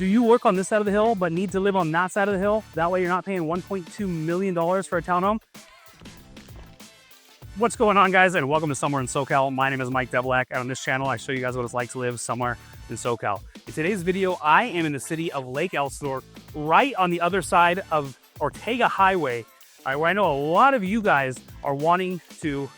Do you work on this side of the hill but need to live on that side of the hill? That way you're not paying $1.2 million for a townhome? What's going on, guys, and welcome to Somewhere in SoCal. My name is Mike Devlak, and on this channel I show you guys what it's like to live somewhere in SoCal. In today's video, I am in the city of Lake Elsinore, right on the other side of Ortega Highway, where I know a lot of you guys are wanting to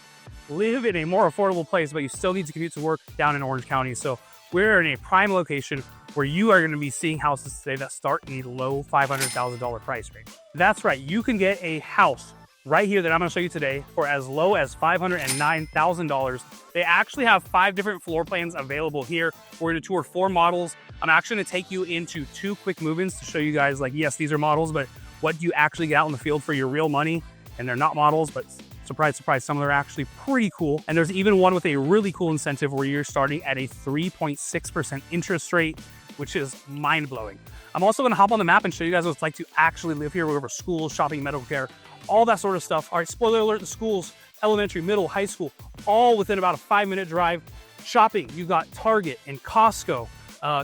live in a more affordable place, but you still need to commute to work down in Orange County. So we're in a prime location where you are going to be seeing houses today that start in the low $500,000 price range. That's right, you can get a house right here that I'm going to show you today for as low as $509,000. They actually have 5 different floor plans available here. We're going to tour 4 models. I'm actually going to take you into 2 quick move-ins to show you guys, like, yes, these are models, but what do you actually get out in the field for your real money? And they're not models, but surprise, surprise, some of them are actually pretty cool. And there's even one with a really cool incentive where you're starting at a 3.6% interest rate, which is mind-blowing. I'm also going to hop on the map and show you guys what it's like to actually live here. We're over schools, shopping, medical care, all that sort of stuff. All right, spoiler alert, the schools, elementary, middle, high school, all within about a 5-minute drive. Shopping, you've got Target and Costco,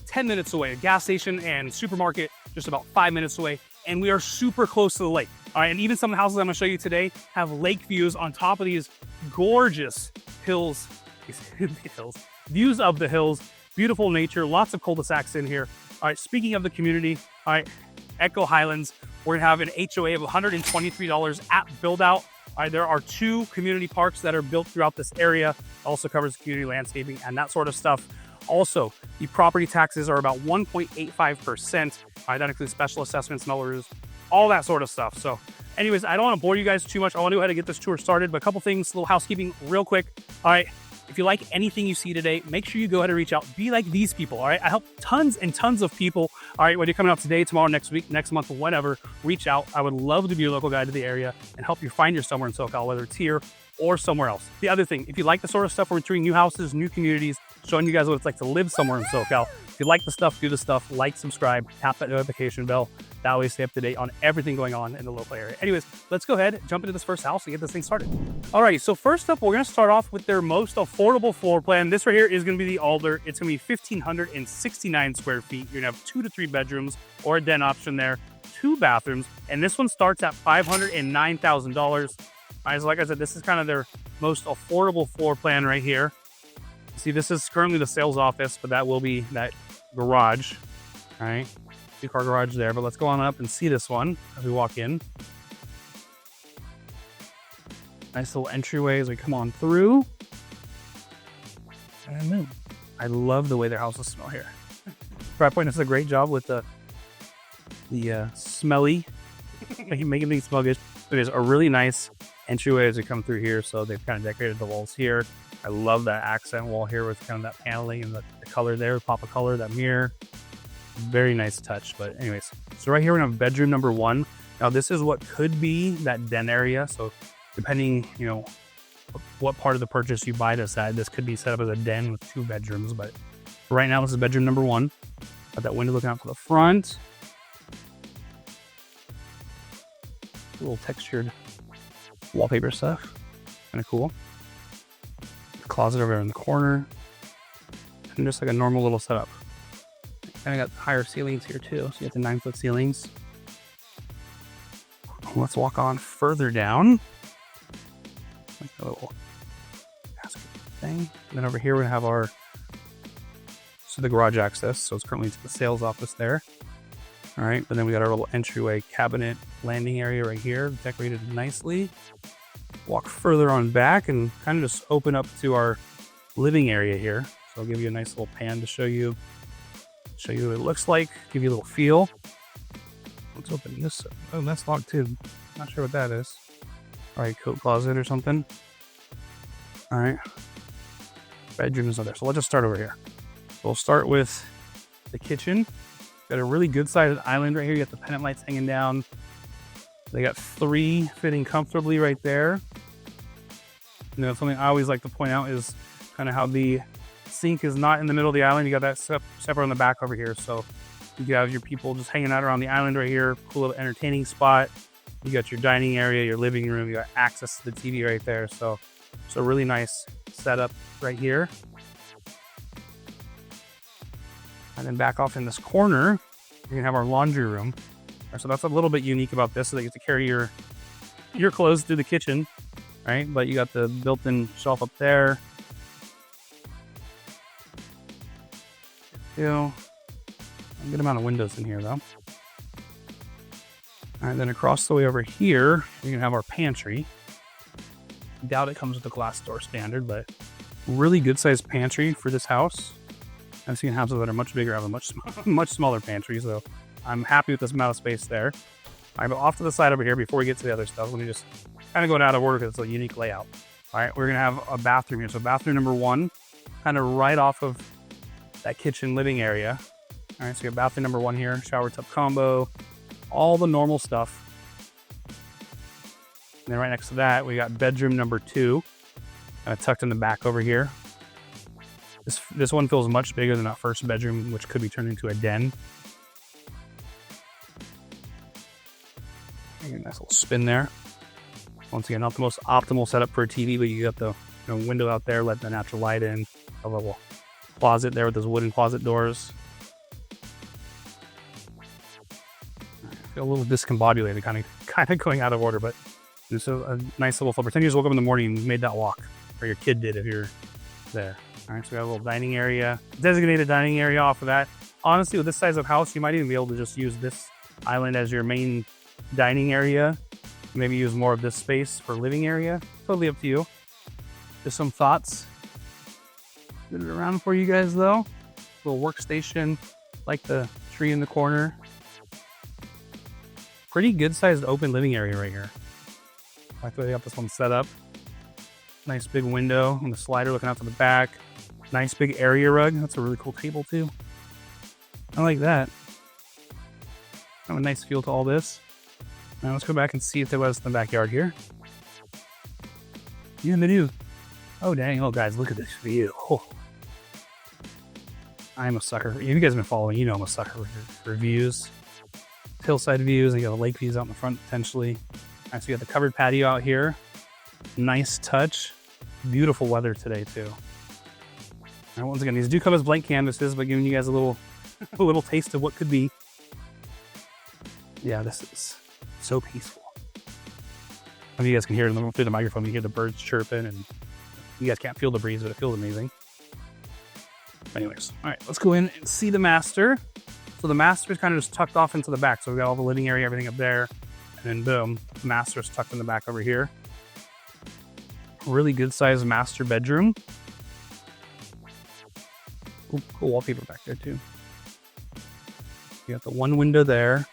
10 minutes away, a gas station and supermarket just about 5 minutes away. And we are super close to the lake. All right, and even some of the houses I'm gonna show you today have lake views on top of these gorgeous hills, views of the hills, beautiful nature, lots of cul-de-sacs in here. All right, speaking of the community, all right, Echo Highlands, we're gonna have an HOA of $123 at build out. All right, there are 2 community parks that are built throughout this area. Also covers community landscaping and that sort of stuff. Also, the property taxes are about 1.85%. All right, that includes special assessments, millers, all that sort of stuff. So anyways, I don't want to bore you guys too much. I want to go ahead and get this tour started, but a couple things, a little housekeeping real quick. All right, if you like anything you see today, make sure you go ahead and reach out. Be like these people, all right? I help tons and tons of people. All right, whether you're coming out today, tomorrow, next week, next month, whenever, reach out. I would love to be your local guide to the area and help you find your somewhere in SoCal, whether it's here or somewhere else. The other thing, if you like the sort of stuff, we're touring new houses, new communities, showing you guys what it's like to live somewhere in SoCal. If you like the stuff, do the stuff, like, subscribe, tap that notification bell. That way you stay up to date on everything going on in the local area. Anyways, let's go ahead, jump into this first house and get this thing started. Alrighty, so first up, we're gonna start off with their most affordable floor plan. This right here is gonna be the Alder. It's gonna be 1,569 square feet. You're gonna have 2 to 3 bedrooms or a den option there, 2 bathrooms, and this one starts at $509,000. Alright, so like I said, this is kind of their most affordable floor plan right here. See, this is currently the sales office, but that will be that garage. All right, 2-car garage there, but let's go on up and see this one as we walk in. Nice little entryway as we come on through. And then I love the way their houses smell here. Prep Point does a great job with the smelly, making things smell good. It is a really nice entryway as we come through here. So they've kind of decorated the walls here. I love that accent wall here with kind of that paneling and the color there, pop of color, that mirror. Very nice touch. But anyways, so right here we have bedroom number 1. Now this is what could be that den area. So depending, you know, what part of the purchase you buy this at, this could be set up as a den with 2 bedrooms. But right now this is bedroom number 1. Got that window looking out to the front. A little textured wallpaper stuff. Kind of cool. Closet over there in the corner, and just like a normal little setup. Kind of got higher ceilings here too, so you get the 9-foot ceilings. Let's walk on further down. Like a little basket thing. And then over here we have our the garage access. So it's currently to the sales office there. All right, but then we got our little entryway cabinet landing area right here, decorated nicely. Walk further on back and kind of just open up to our living area here. So I'll give you a nice little pan to show you what it looks like, give you a little feel. Let's open this up. Oh, that's locked too. Not sure what that is. All right, coat closet or something. All right, bedroom is over there. So let's just start over here. We'll start with the kitchen. Got a really good sized island right here. You got the pendant lights hanging down. They got 3 fitting comfortably right there. You know, something I always like to point out is kind of how the sink is not in the middle of the island. You got that separate on the back over here. So you have your people just hanging out around the island right here. Cool little entertaining spot. You got your dining area, your living room. You got access to the TV right there. So it's a really nice setup right here. And then back off in this corner, You can have our laundry room. So that's a little bit unique about this, so that you get to carry your clothes through the kitchen, right? But you got the built-in shelf up there. A good amount of windows in here, though. All right, then across the way over here, you can have our pantry. Doubt it comes with the glass door standard, but really good sized pantry for this house. I've seen houses that are much bigger have a much smaller pantry, so I'm happy with this amount of space there. All right, but off to the side over here, before we get to the other stuff, let me just kind of go out of order because it's a unique layout. All right, we're gonna have a bathroom here. So bathroom number 1, kind of right off of that kitchen living area. All right, so you got bathroom number 1 here, shower tub combo, all the normal stuff. And then right next to that, we got bedroom number 2, kind of tucked in the back over here. This one feels much bigger than that first bedroom, which could be turned into a den. A nice little spin there. Once again, not the most optimal setup for a TV, but you got the window out there, let the natural light in. A little closet there with those wooden closet doors. I feel a little discombobulated, kind of going out of order, but it's a nice little flip. Pretend you just woke up in the morning and made that walk, or your kid did if you're there. All right, so we got a little dining area, designated dining area off of that. Honestly, with this size of house, you might even be able to just use this island as your main dining area. Maybe use more of this space for living area. Totally up to you. Just some thoughts. Put it around for you guys though. Little workstation, like the tree in the corner. Pretty good sized open living area right here. I like the way they got this one set up. Nice big window and the slider looking out to the back. Nice big area rug. That's a really cool table too. I like that. Have a nice feel to all this. Now let's go back and see if there was in the backyard here. Yeah, they do. Oh dang! Oh guys, look at this view. Oh. I'm a sucker. If you guys have been following, you know I'm a sucker for views. Hillside views, and you got the lake views out in the front potentially. All right, so you got the covered patio out here. Nice touch. Beautiful weather today too. All right, once again, these do come as blank canvases, but giving you guys a little taste of what could be. Yeah, this is so peaceful. I mean, you guys can hear it through the microphone. You hear the birds chirping, and you guys can't feel the breeze, but it feels amazing. Anyways, all right, let's go in and see the master. So the master is kind of just tucked off into the back. So we got all the living area, everything up there, and then boom, the master is tucked in the back over here. Really good sized master bedroom. Ooh, cool wallpaper back there too. You got the one window there,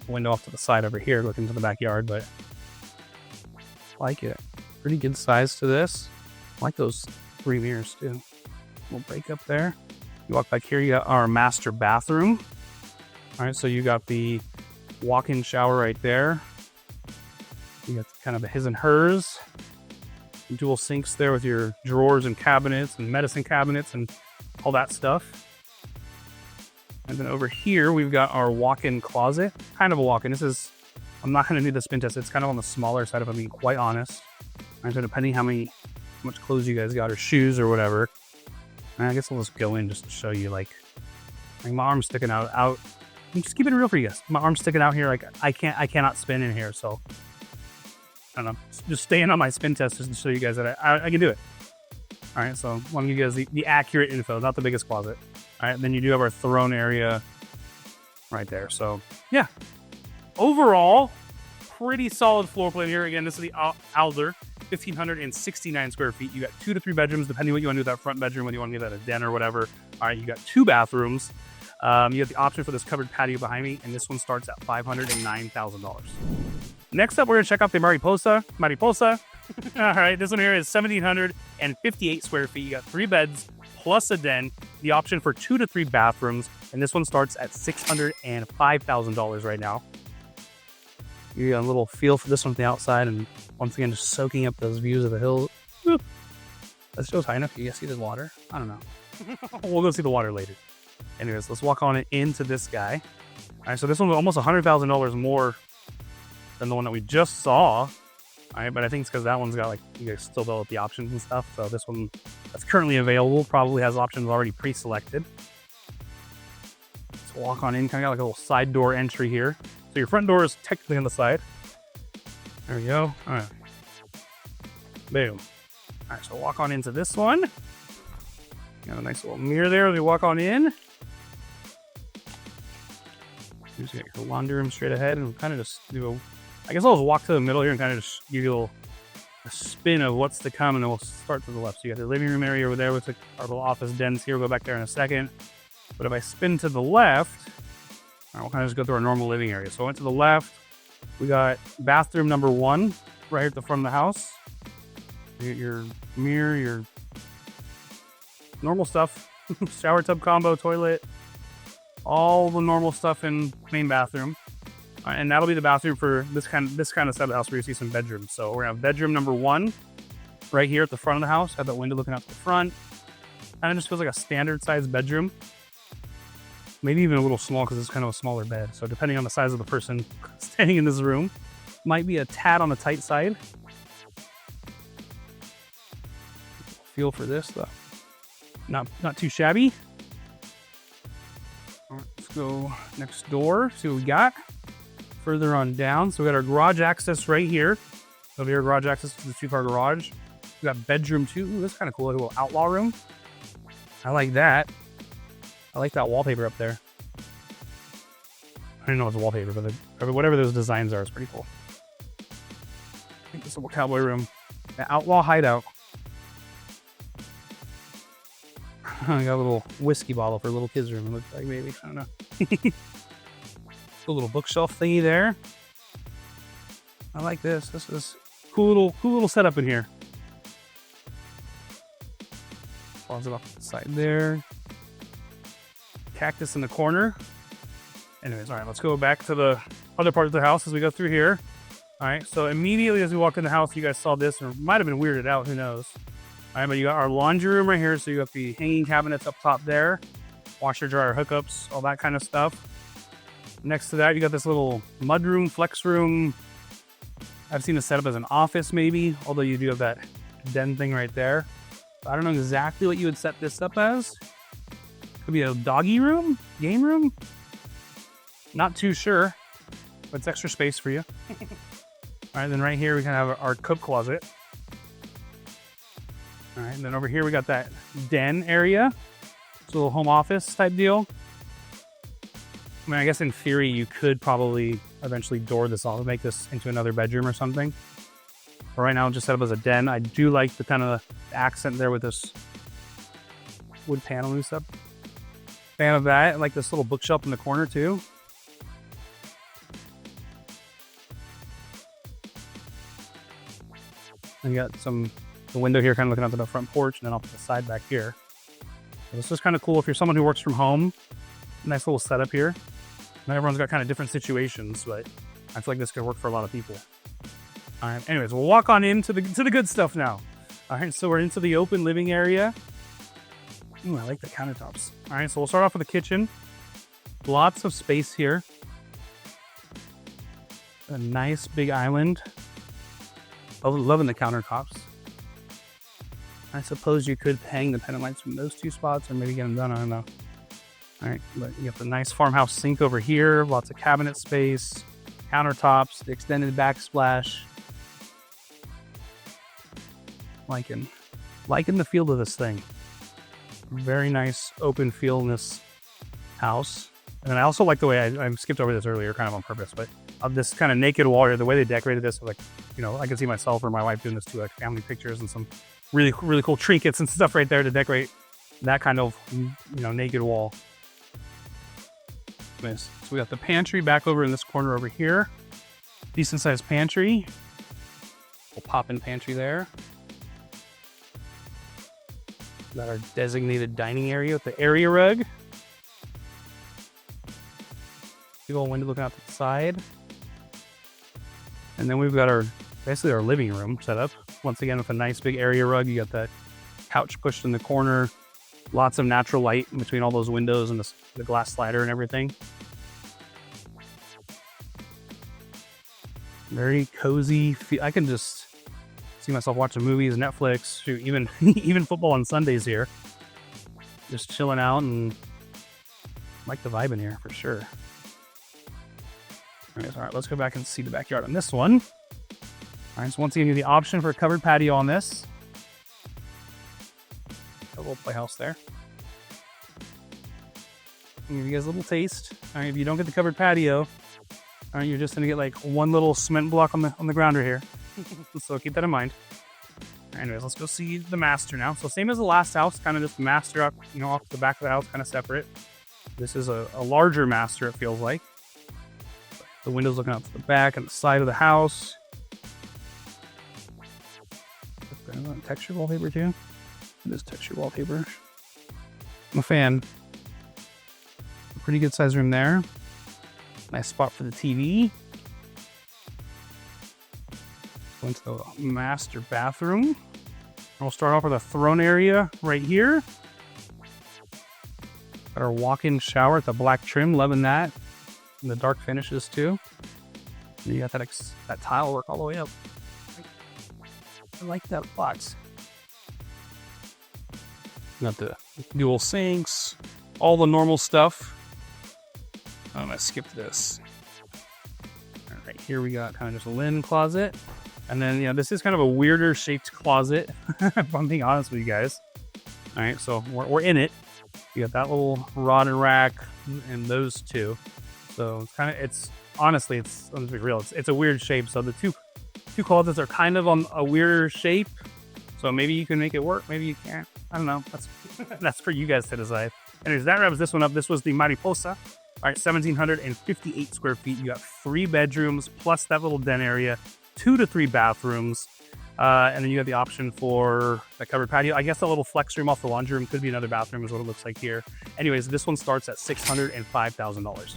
window off to the side over here looking to the backyard, but I like it. Pretty good size to this. I like those 3 mirrors too. Little break up there. You walk back here, you got our master bathroom. All right, so you got the walk-in shower right there. You got kind of a his and hers. Dual sinks there with your drawers and cabinets and medicine cabinets and all that stuff. And then over here, we've got our walk-in closet. Kind of a walk-in. I'm not going to do the spin test. It's kind of on the smaller side, if I'm being quite honest. Right, so depending how much clothes you guys got or shoes or whatever. And I guess I'll just go in just to show you, like my arm's sticking out. I'm just keeping it real for you guys. My arm's sticking out here. Like I cannot spin in here. So I don't know. Just staying on my spin test just to show you guys that I can do it. All right. So I want to give you guys the accurate info, not the biggest closet. All right. Then you do have our throne area right there. So yeah, overall, pretty solid floor plan here. Again, this is the Alder. 1,569 square feet. You got 2 to 3 bedrooms, depending what you want to do with that front bedroom, whether you want to get that a den or whatever. All right, you got 2 bathrooms. You have the option for this covered patio behind me, and this one starts at $509,000. Next up, we're going to check out the Mariposa. All right, this one here is 1,758 square feet. You got 3 beds plus a den, the option for 2 to 3 bathrooms, and this one starts at $605,000 right now. You got a little feel for this one from the outside, and once again, just soaking up those views of the hills. That show's high enough. You guys see the water? I don't know. We'll go see the water later. Anyways, let's walk on it into this guy. All right, so this one's almost $100,000 more than the one that we just saw. All right, but I think it's because that one's got, like, you guys still develop the options and stuff. So this one that's currently available probably has options already pre-selected. So walk on in, kind of got like a little side door entry here. So your front door is technically on the side. There we go. All right. Boom. All right, so walk on into this one. Got a nice little mirror there as we walk on in. You just got your laundry room straight ahead, and we'll kind of just do a, I guess I'll just walk to the middle here and kind of just give you a spin of what's to come, and then we'll start to the left. So you got the living room area over there with our little office dens here. We'll go back there in a second. But if I spin to the left, all right, we'll kind of just go through our normal living area. So I went to the left. We got bathroom number 1 right here at the front of the house. You get your mirror, your normal stuff, shower tub combo, toilet, all the normal stuff in main bathroom. And that'll be the bathroom for this kind of side of the house where you see some bedrooms. So we're gonna have bedroom number 1 right here at the front of the house. Have that window looking out to the front. And it just feels like a standard sized bedroom. Maybe even a little small because it's kind of a smaller bed. So depending on the size of the person staying in this room, might be a tad on the tight side. Feel for this though. Not too shabby. All right, let's go next door, see what we got. Further on down, so we got our garage access right here. So here, garage access to the 2-car garage. We got bedroom 2. Ooh, that's kind of cool, like a little outlaw room. I like that. I like that wallpaper up there. I don't know if it's wallpaper, but whatever those designs are, it's pretty cool. I think this little cowboy room. The outlaw hideout. I got a little whiskey bottle for a little kid's room, it looks like, maybe. I don't know. A little bookshelf thingy there. I like this. This is cool little setup in here. Closet off the side there. Cactus in the corner. Anyways, all right, let's go back to the other part of the house as we go through here. All right, so immediately as we walk in the house, you guys saw this, or might have been weirded out, who knows. All right, but you got our laundry room right here. So you got the hanging cabinets up top there, washer, dryer, hookups, all that kind of stuff. Next to that, you got this little mud room, flex room. I've seen it set up as an office maybe, although you do have that den thing right there. I don't know exactly what you would set this up as. Could be a doggy room, game room. Not too sure, but it's extra space for you. All right, then right here we can have our coat closet. All right, and then over here we got that den area. It's a little home office type deal. I mean, I guess in theory you could probably eventually door this off and make this into another bedroom or something. But right now I'll just set up as a den. I do like the kind of accent there with this wood panel and stuff. Fan of that. I like this little bookshelf in the corner too. And you got the window here kind of looking out to the front porch and then off to the side back here. So this is kind of cool if you're someone who works from home. Nice little setup here. And everyone's got kind of different situations, but I feel like this could work for a lot of people. All right, anyways, we'll walk on into the good stuff now. All right, so we're into the open living area. Ooh, I like the countertops. All right, so we'll start off with the kitchen. Lots of space here. A nice big island. Oh, loving the countertops. I suppose you could hang the pendant lights from those 2 spots or maybe get them done, I don't know. All right, but you got the nice farmhouse sink over here, lots of cabinet space, countertops, the extended backsplash. Liking the feel of this thing. Very nice open feel in this house. And I also like the way I skipped over this earlier, kind of on purpose, but of this kind of naked wall here, the way they decorated this, like, you know, I can see myself or my wife doing this too, like family pictures and some really cool trinkets and stuff right there to decorate that kind of, you know, naked wall. Nice. So we got the pantry back over in this corner over here. Decent sized pantry. We'll pop in pantry there. Got our designated dining area with the area rug. Big old window looking out to the side. And then we've got basically our living room set up. Once again with a nice big area rug. You got that couch pushed in the corner. Lots of natural light in between all those windows and the glass slider and everything. Very cozy. I can just see myself watching movies, Netflix, shoot, even football on Sundays here. Just chilling out and like the vibe in here for sure. Anyways, all right, let's go back and see the backyard on this one. All right, so once again, you have the option for a covered patio on this. A little playhouse there. I'll give you guys a little taste. All right, if you don't get the covered patio, all right, you're just gonna get like one little cement block on the grounder here. So keep that in mind. Anyways, let's go see the master now. So same as the last house, kind of just the master up, you know, off the back of the house, kind of separate. This is a larger master, it feels like. The windows looking out to the back and the side of the house. Texture wallpaper too. It is texture wallpaper. I'm a fan. A pretty good size room there. Nice spot for the TV. Go into the master bathroom. We'll start off with a throne area right here. Got our walk-in shower with the black trim, loving that. And the dark finishes too. And you got that tile work all the way up. I like that a lot. Got the dual sinks, all the normal stuff. I'm gonna skip this. All right, here we got kind of just a linen closet. And then, this is kind of a weirder shaped closet, if I'm being honest with you guys. All right, so we're in it. You got that little rod and rack and those two. So it's kind of, honestly, let's be real, it's a weird shape. So the two closets are kind of on a weirder shape. So maybe you can make it work, maybe you can't. I don't know. That's for you guys to decide. Anyways, that wraps this one up. This was the Mariposa. All right, 1,758 square feet. You got 3 bedrooms plus that little den area, 2 to 3 bathrooms. And then you have the option for the covered patio. I guess the little flex room off the laundry room could be another bathroom is what it looks like here. Anyways, this one starts at $605,000.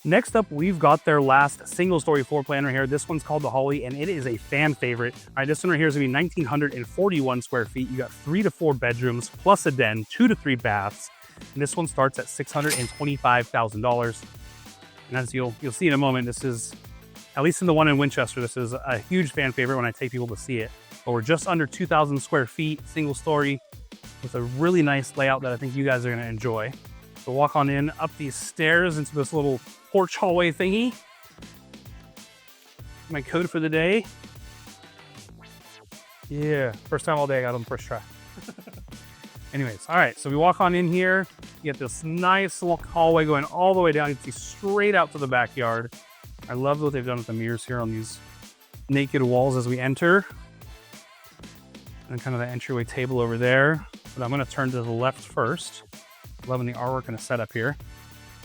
Next up, we've got their last single-story floor plan right here. This one's called the Holly, and it is a fan favorite. All right, this one right here is gonna be 1,941 square feet. You got 3 to 4 bedrooms, plus a den, 2 to 3 baths. And this one starts at $625,000. And as you'll see in a moment, this is, at least in the one in Winchester, this is a huge fan favorite when I take people to see it. But we're just under 2,000 square feet, single story, with a really nice layout that I think you guys are gonna enjoy. So walk on in up these stairs into this little porch hallway thingy. My code for the day. Yeah, first time all day I got on the first try. Anyways, all right, so we walk on in here. You get this nice little hallway going all the way down. You can see straight out to the backyard. I love what they've done with the mirrors here on these naked walls as we enter. And kind of the entryway table over there. But I'm gonna turn to the left first. Loving the artwork and the setup here.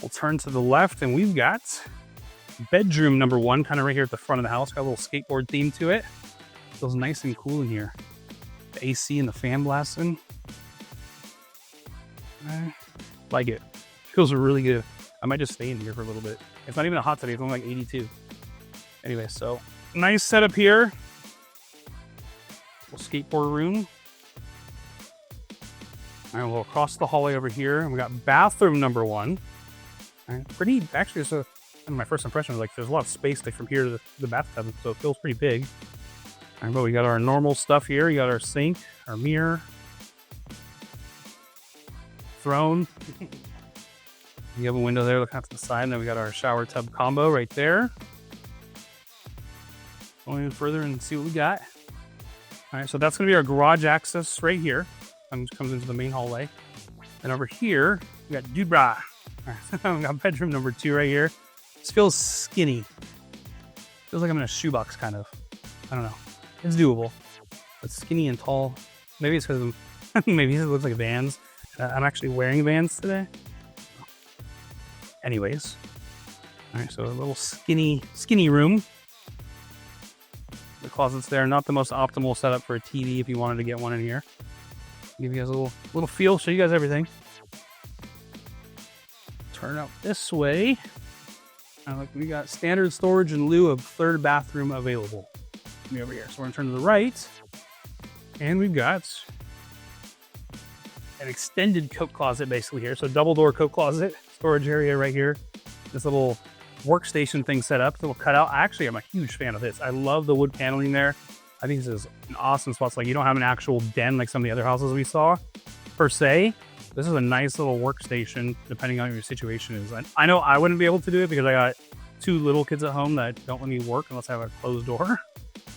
We'll turn to the left and we've got bedroom number 1, kind of right here at the front of the house. Got a little skateboard theme to it. Feels nice and cool in here. The AC and the fan blasting. Like it. Feels really good. I might just stay in here for a little bit. It's not even a hot today, it's only like 82. Anyway, so nice setup here. Little skateboard room. All right, we'll cross the hallway over here, and we got bathroom number 1. All right, pretty, actually, so my first impression was like there's a lot of space like from here to the bathtub, so it feels pretty big. All right, but we got our normal stuff here. You got our sink, our mirror, throne. You have a window there looking out to the side, and then we got our shower tub combo right there. Going in further and see what we got. All right, so that's gonna be our garage access right here. Comes into the main hallway. And over here, we got Dude Bra. We got bedroom number 2 right here. This feels skinny. Feels like I'm in a shoebox, kind of. I don't know. It's doable. But skinny and tall. Maybe it's because maybe it looks like Vans. I'm actually wearing Vans today. Anyways. All right, so a little skinny room. The closet's there. Not the most optimal setup for a TV if you wanted to get one in here. Give you guys a little feel, show you guys everything. Turn out this way. Like we got standard storage in lieu of 3rd bathroom available. Over here. So we're gonna turn to the right. And we've got an extended coat closet basically here. So double door coat closet, storage area right here. This little workstation thing set up, little cutout. Actually, I'm a huge fan of this. I love the wood paneling there. I think this is an awesome spot. So like you don't have an actual den like some of the other houses we saw per se. This is a nice little workstation, depending on what your situation is. I know I wouldn't be able to do it because I got 2 little kids at home that don't let me work unless I have a closed door.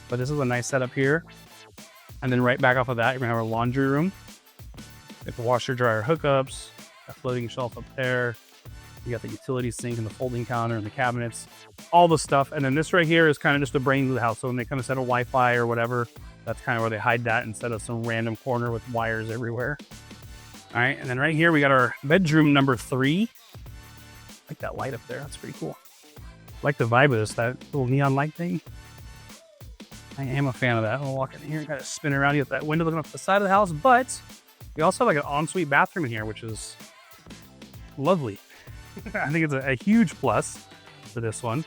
But this is a nice setup here. And then right back off of that, you're gonna have a laundry room. With the washer dryer hookups, a floating shelf up there. You got the utility sink and the folding counter and the cabinets, all the stuff. And then this right here is kind of just the brains of the house. So when they come to set a Wi-Fi or whatever, that's kind of where they hide that instead of some random corner with wires everywhere. All right, and then right here we got our bedroom number 3. I like that light up there. That's pretty cool. I like the vibe of this, that little neon light thing. I am a fan of that. I'll walk in here and kind of spin around. You got that window looking up the side of the house, but we also have like an ensuite bathroom in here, which is lovely. I think it's a huge plus for this one.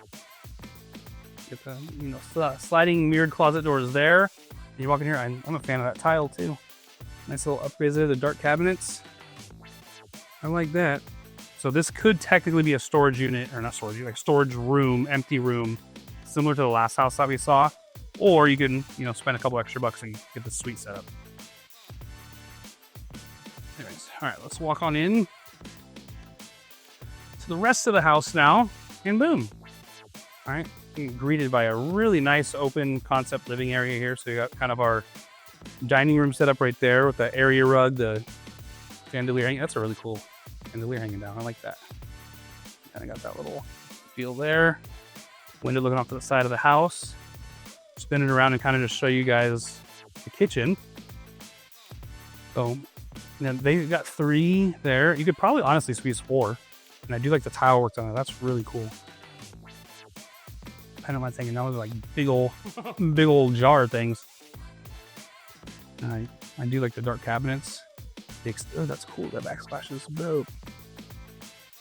Get the sliding mirrored closet doors there. You walk in here, I'm a fan of that tile too. Nice little upgrades there, the dark cabinets. I like that. So this could technically be a storage unit, or not storage unit, like storage room, empty room, similar to the last house that we saw. Or you can, spend a couple extra bucks and get the suite set up. Anyways, all right, let's walk on in to the rest of the house now, and boom. All right, greeted by a really nice open concept living area here. So you got kind of our dining room set up right there with the area rug, the chandelier hanging. That's a really cool chandelier hanging down. I like that. Kind of got that little feel there. Window looking off to the side of the house. Spin it around and kind of just show you guys the kitchen. So they got 3 there. You could probably honestly squeeze 4. And I do like the tile work on it. That's really cool. I don't mind thinking those are like big old jar things. I do like the dark cabinets. Oh, that's cool. That backsplash is dope.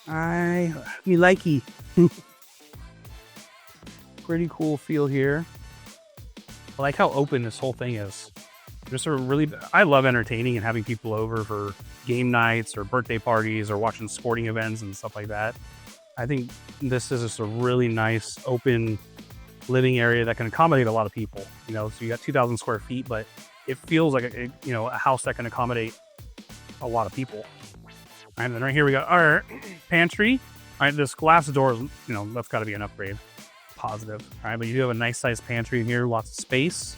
Me likey. Pretty cool feel here. I like how open this whole thing is. Just I love entertaining and having people over for game nights or birthday parties or watching sporting events and stuff like that. I think this is just a really nice open living area that can accommodate a lot of people. So you got 2,000 square feet, but it feels like a house that can accommodate a lot of people. And then right here we got our pantry. All right, this glass door, that's got to be an upgrade. Positive. All right, but you do have a nice sized pantry in here, lots of space.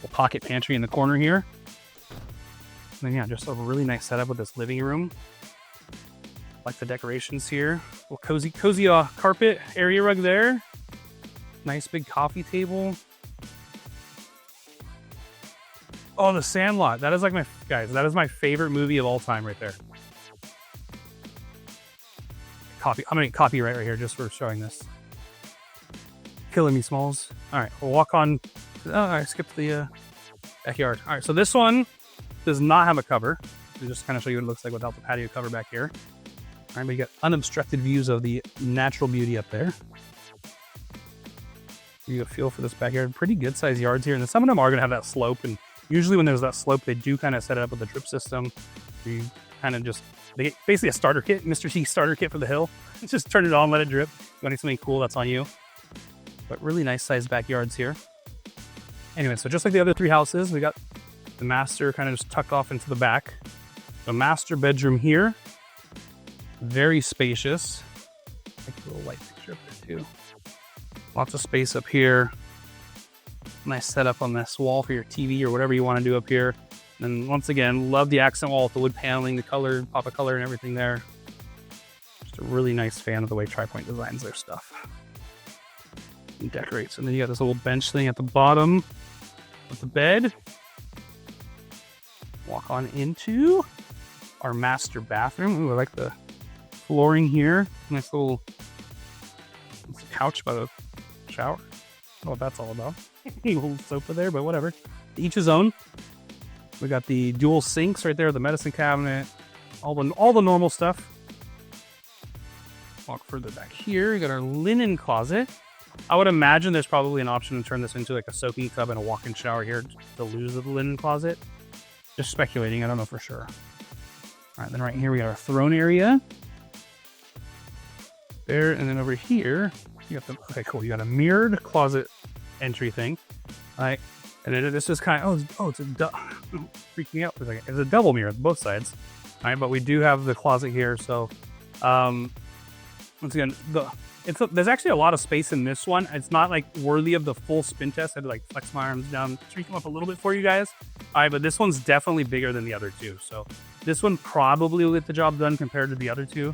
A pocket pantry in the corner here. And then yeah, just a really nice setup with this living room. Like the decorations here. A little cozy carpet area rug there. Nice big coffee table. Oh, The Sandlot. That is like that is my favorite movie of all time right there. I'm gonna get copyright right here just for showing this. Killing me, Smalls. All right, we'll walk on. Oh, I skipped the backyard. All right, so this one does not have a cover. I'll just kind of show you what it looks like without the patio cover back here. All right, but you got unobstructed views of the natural beauty up there. You get a feel for this backyard. Pretty good sized yards here, and then some of them are gonna have that slope. And usually when there's that slope, they do kind of set it up with a drip system. You kind of basically a starter kit, Mr. T starter kit for the hill. Just turn it on, let it drip. If you want something cool, that's on you. But really nice sized backyards here. Anyway, so just like the other 3 houses, we got the master kind of just tucked off into the back. The master bedroom here. Very spacious. Like a little light picture up there too. Lots of space up here. Nice setup on this wall for your TV or whatever you want to do up here. And once again, love the accent wall with the wood paneling, the color, pop of color and everything there. Just a really nice fan of the way Tri-Pointe designs their stuff. And decorates. And then you got this little bench thing at the bottom of the bed. Walk on into our master bathroom. Ooh, I like the flooring here. Nice little couch by the shower. I don't know what that's all about. A little sofa there, but whatever. Each his own. We got the dual sinks right there, the medicine cabinet, all the normal stuff. Walk further back here. We got our linen closet. I would imagine there's probably an option to turn this into like a soaking tub and a walk-in shower here to lose the linen closet. Just speculating, I don't know for sure. All right, then right here we got our throne area. There, and then over here, you got okay, cool. You got a mirrored closet entry thing. All right, and then this is kind of, it's freaked me out for a second. It's a double mirror on both sides. All right, but we do have the closet here. So once again, there's actually a lot of space in this one. It's not like worthy of the full spin test. I had to like flex my arms down, streak them up a little bit for you guys. All right, but this one's definitely bigger than the other two. So this one probably will get the job done compared to the other two.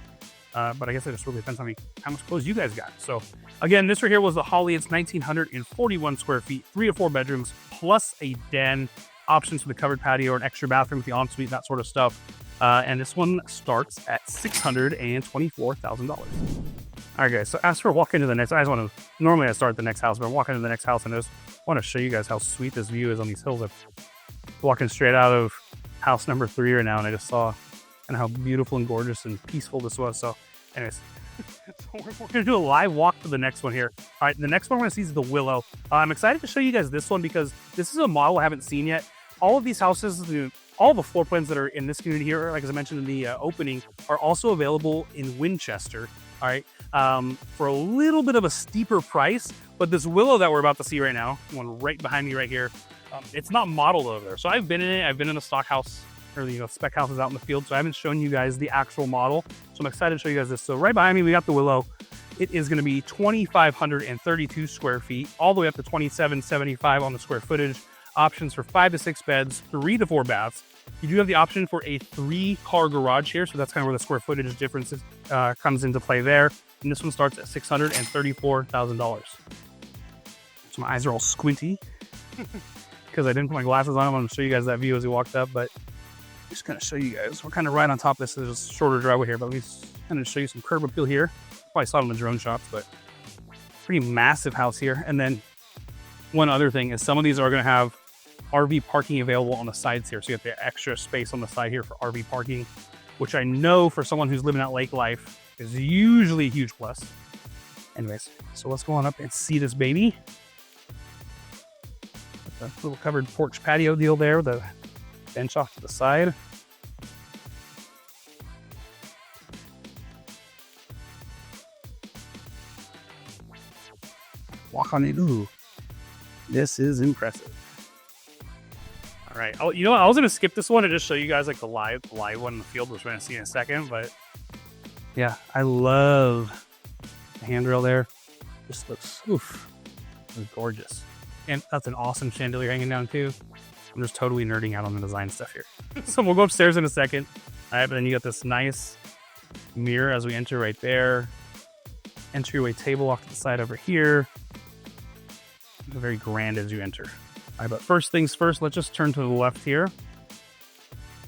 But I guess it just really depends on how much clothes you guys got. So again, this right here was the Holly. It's 1,941 square feet, 3 to 4 bedrooms, plus a den, options for the covered patio or an extra bathroom with the ensuite, that sort of stuff. And this one starts at $624,000. All right, guys. So as for walking to the next, normally I start at the next house, but I'm walking to the next house and I just want to show you guys how sweet this view is on these hills. I'm walking straight out of house number 3 right now, and I just saw and how beautiful and gorgeous and peaceful this was. So anyways, so we're gonna do a live walk to the next one here. All right, the next one we're gonna see is the Willow. I'm excited to show you guys this one because this is a model I haven't seen yet. All of these houses, all the floor plans that are in this community here, like as I mentioned in the opening, are also available in Winchester. All right, for a little bit of a steeper price. But this Willow that we're about to see right now, one right behind me right here, it's not modeled over there. So I've been in it. I've been in a stock house, or spec houses out in the field. So I haven't shown you guys the actual model. So I'm excited to show you guys this. So right behind me, we got the Willow. It is going to be 2,532 square feet, all the way up to 2,775 on the square footage. Options for 5 to 6 beds, 3 to 4 baths. You do have the option for a 3-car garage here, so that's kind of where the square footage difference comes into play there. And this one starts at $634,000. So my eyes are all squinty because I didn't put my glasses on. I'm going to show you guys that view as we walked up, but I'm just going to show you guys. We're kind of right on top of this. There's a shorter driveway here, but let me kind of show you some curb appeal here. Probably saw it in the drone shots, but pretty massive house here. And then one other thing is some of these are going to have RV parking available on the sides here. So you have the extra space on the side here for RV parking, which I know for someone who's living out lake life is usually a huge plus. Anyways, so let's go on up and see this baby. The little covered porch patio deal there, the bench off to the side. Walk on it. Ooh, this is impressive. All right. Oh, you know what? I was going to skip this one and just show you guys like the live one in the field, which we're going to see in a second. But yeah, I love the handrail there. Just looks gorgeous. And that's an awesome chandelier hanging down too. I'm just totally nerding out on the design stuff here. So we'll go upstairs in a second. All right, but then you got this nice mirror as we enter right there. Entryway table off to the side over here. Very grand as you enter. All right, but first things first, let's just turn to the left here.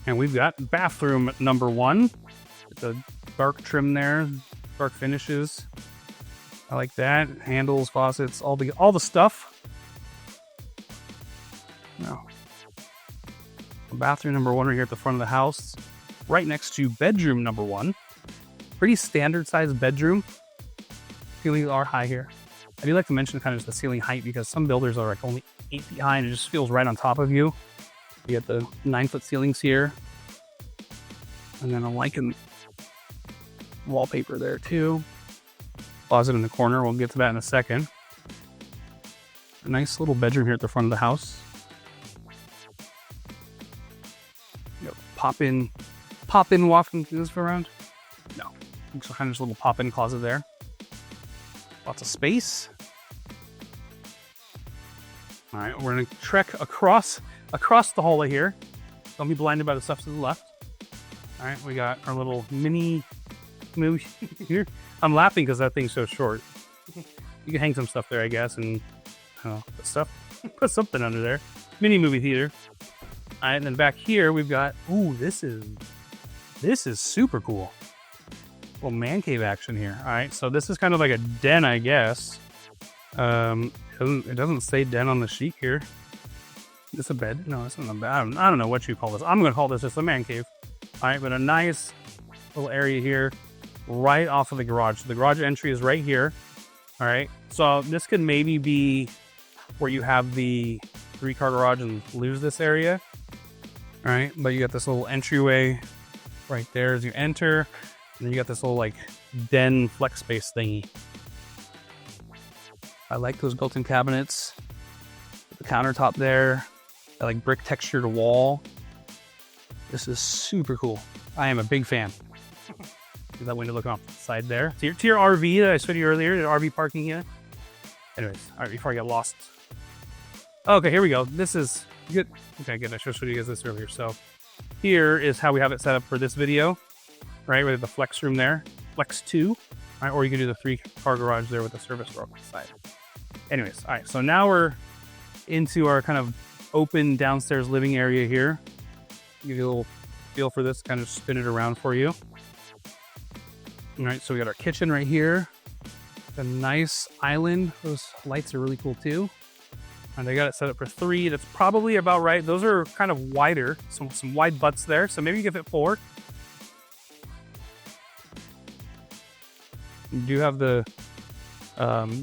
And we've got bathroom number 1. The dark trim there, dark finishes. I like that. Handles, faucets, all the stuff. Now, bathroom number 1 right here at the front of the house, right next to bedroom number 1. Pretty standard sized bedroom. Ceilings are high here. I do like to mention kind of just the ceiling height because some builders are like only 8 feet high and it just feels right on top of you. You get the 9-foot ceilings here. And then I'm liking wallpaper there too. Closet in the corner. We'll get to that in a second. A nice little bedroom here at the front of the house. Pop in walking through this around. No, so kind of just a little pop in closet there. Lots of space. All right, we're gonna trek across the hallway here. Don't be blinded by the stuff to the left. All right, we got our little mini movie here. I'm laughing because that thing's so short. You can hang some stuff there, I guess, and put something under there. Mini movie theater. All right, and then back here we've got, this is super cool. Little man cave action here. All right, so this is kind of like a den, I guess. It doesn't say den on the sheet here. Is this a bed? No, it's not a bed. I don't know what you call this. I'm gonna call this just a man cave. All right, but a nice little area here, right off of the garage. So the garage entry is right here. All right, so this could maybe be where you have the 3-car garage and lose this area. All right, but you got this little entryway right there as you enter. And then you got this little like den flex space thingy. I like those built-in cabinets. The countertop there. I like brick textured wall. This is super cool. I am a big fan. Get that window looking off the side there. To your RV that I showed you earlier, the RV parking here. Anyways, all right, before I get lost. Okay, here we go. This is good. Okay, good. I should have showed you guys this earlier. So here is how we have it set up for this video, right? We have the flex room there, flex 2, right? Or you can do the 3-car garage there with the service door on the side. Anyways, all right, so now we're into our kind of open downstairs living area here. Give you a little feel for this, kind of spin it around for you. All right, so we got our kitchen right here. A nice island. Those lights are really cool too. And they got it set up for 3. That's probably about right. Those are kind of wider, some wide butts there. So maybe you can fit 4. You do have the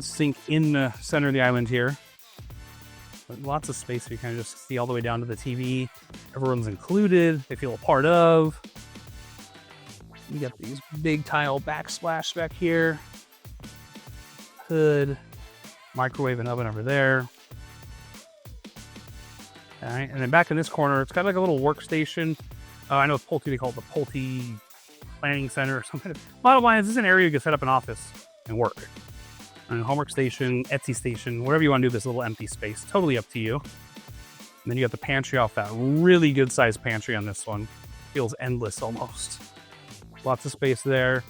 sink in the center of the island here. But lots of space. You kind of just see all the way down to the TV. Everyone's included. They feel a part of. You got these big tile backsplash back here. Hood. Microwave and oven over there. All right, and then back in this corner, it's got like a little workstation. I know it's Pulte, they call it the Pulte Planning Center or something. Bottom line is, this is an area you can set up an office and work. And homework station, Etsy station, whatever you want to do, this little empty space. Totally up to you. And then you got the pantry off that. Really good sized pantry on this one. Feels endless almost. Lots of space there.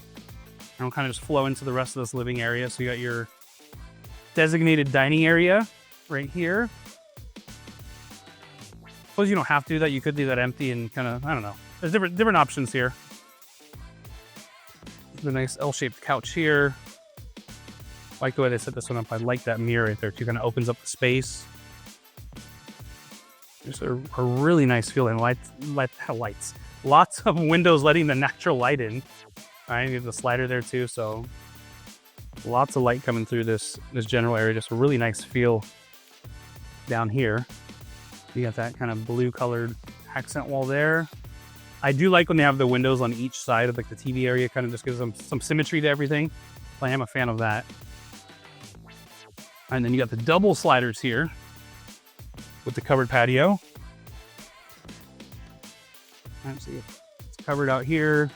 And we'll kind of just flow into the rest of this living area. So you got your designated dining area right here. Suppose you don't have to do that. You could leave that empty and kind of, I don't know. There's different options here. The nice L-shaped couch here. Like the way they set this one up. I like that mirror right there too. Kind of opens up the space. There's a really nice feeling. Lights. Lots of windows letting the natural light in. All right, you have the slider there too. So lots of light coming through this general area. Just a really nice feel down here. You got that kind of blue colored accent wall there. I do like when they have the windows on each side of like the TV area. Kind of just gives them some symmetry to everything. I am a fan of that. And then you got the double sliders here with the covered patio. All right, so it's covered out here.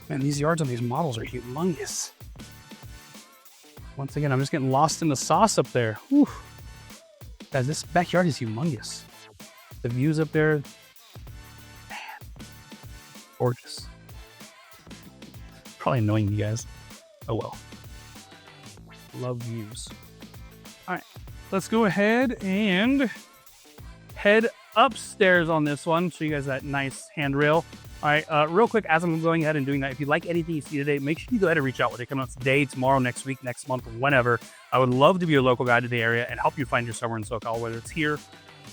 Man, these yards on these models are humongous. Once again, I'm just getting lost in the sauce up there. Whew. Guys, this backyard is humongous. The views up there, man, gorgeous. Probably annoying you guys. Oh well. Love views. All right, let's go ahead and head upstairs on this one. Show you guys that nice handrail. All right, real quick, as I'm going ahead and doing that, if you like anything you see today, make sure you go ahead and reach out with it. Coming out today, tomorrow, next week, next month, whenever. I would love to be your local guide to the area and help you find your summer in SoCal, whether it's here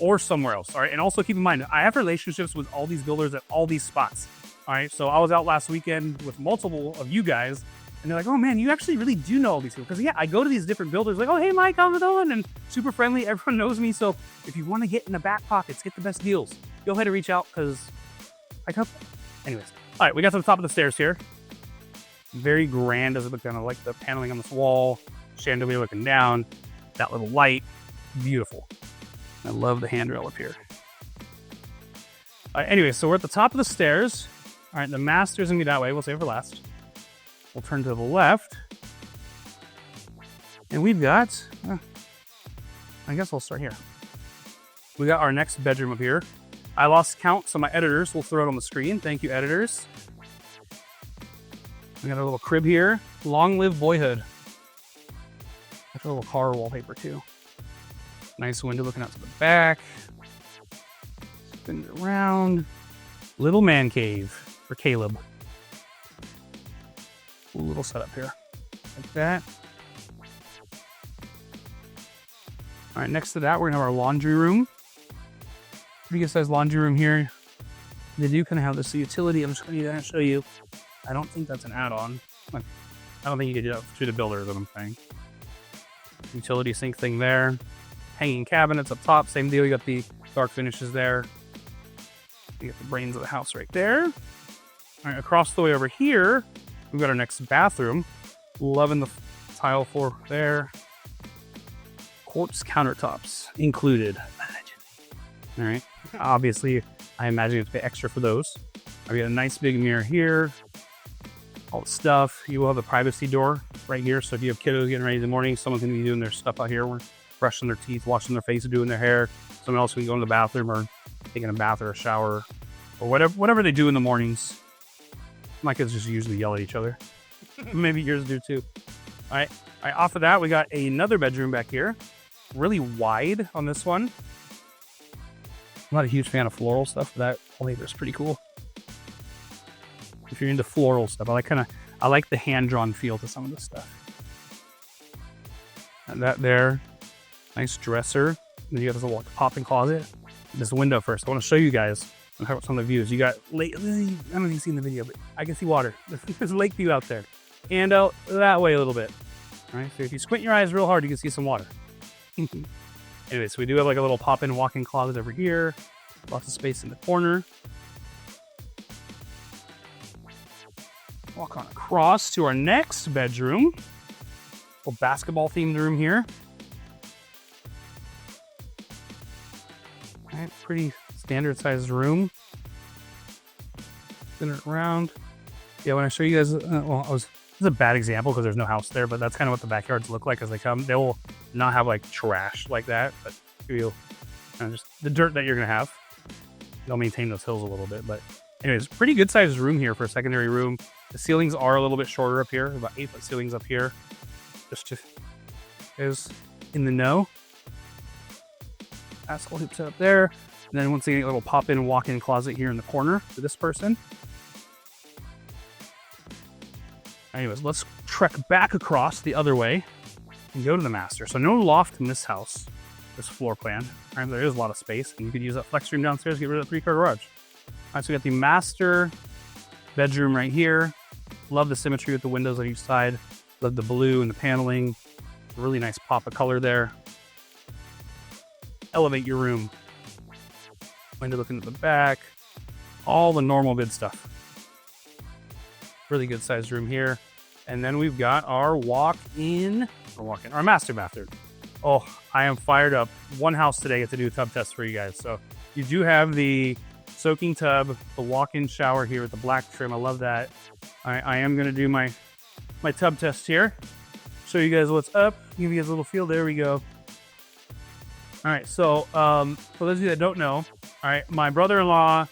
or somewhere else. All right, and also keep in mind, I have relationships with all these builders at all these spots. All right, so I was out last weekend with multiple of you guys, and they're like, oh man, you actually really do know all these people. Because yeah, I go to these different builders like, oh, hey Mike, how's it going? And super friendly, everyone knows me. So if you want to get in the back pockets, get the best deals, go ahead and reach out because I help. Anyways, all right, we got to the top of the stairs here. Very grand as it look down. I like the paneling on this wall, chandelier looking down, that little light, beautiful. I love the handrail up here. All right, anyway, so we're at the top of the stairs. All right, the master's gonna be that way. We'll save it for last. We'll turn to the left. And we've got, I guess I'll start here. We got our next bedroom up here. I lost count, so my editors will throw it on the screen. Thank you, editors. We got a little crib here. Long live boyhood. Got a little car wallpaper too. Nice window looking out to the back. Spin it around. Little man cave for Caleb. Cool little setup here. Like that. All right, next to that, we're gonna have our laundry room. Pretty good sized laundry room here. They do kind of have this utility. I'm just going to show you. I don't think that's an add-on. I don't think you could do that through the builder is what I'm saying. Utility sink thing there. Hanging cabinets up top. Same deal. You got the dark finishes there. You got the brains of the house right there. All right, across the way over here, we've got our next bathroom. Loving the tile floor there. Quartz countertops included. All right. Obviously, I imagine you have to pay extra for those. I got a nice big mirror here. All the stuff. You will have a privacy door right here. So if you have kiddos getting ready in the morning, someone's going to be doing their stuff out here. We're brushing their teeth, washing their face, doing their hair. Someone else can go in the bathroom or taking a bath or a shower or whatever they do in the mornings. My kids just usually yell at each other. Maybe yours do too. All right. Off of that, we got another bedroom back here. Really wide on this one. I'm not a huge fan of floral stuff, but that wallpaper is pretty cool. If you're into floral stuff, I like the hand-drawn feel to some of this stuff. And that there, nice dresser. And then you got this little pop-in closet. This window first. I want to show you guys some of the views. You got lake. I don't know if you've seen the video, but I can see water. There's lake view out there, and out that way a little bit. All right. So if you squint your eyes real hard, you can see some water. Anyway, so we do have like a little pop-in walk-in closet over here. Lots of space in the corner. Walk on across to our next bedroom. Little basketball themed room here. All right, pretty standard sized room. Spin it around. Yeah, when I show you guys, this is a bad example because there's no house there, but that's kind of what the backyards look like as they come. They will not have like trash like that, but you just the dirt that you're gonna have. They'll maintain those hills a little bit, but anyways, pretty good sized room here for a secondary room. The ceilings are a little bit shorter up here, about 8-foot ceilings up here. Just to is in the know. Asshole hoop set up there. And then once again, a little pop-in walk-in closet here in the corner for this person. Anyways, let's trek back across the other way and go to the master. So no loft in this house, this floor plan. Right, there is a lot of space, and you could use that flex room downstairs to get rid of the 3-car garage. All right, so we got the master bedroom right here. Love the symmetry with the windows on each side. Love the blue and the paneling. Really nice pop of color there. Elevate your room. Window looking at the back. All the normal good stuff. Really good sized room here. And then we've got our our master bathroom. Oh, I am fired up. One house today, I get to do a tub test for you guys. So you do have the soaking tub, the walk-in shower here with the black trim. I love that. I am going to do my tub test here. Show you guys what's up. Give you guys a little feel. There we go. All right. So for those of you that don't know, all right, my brother-in-law,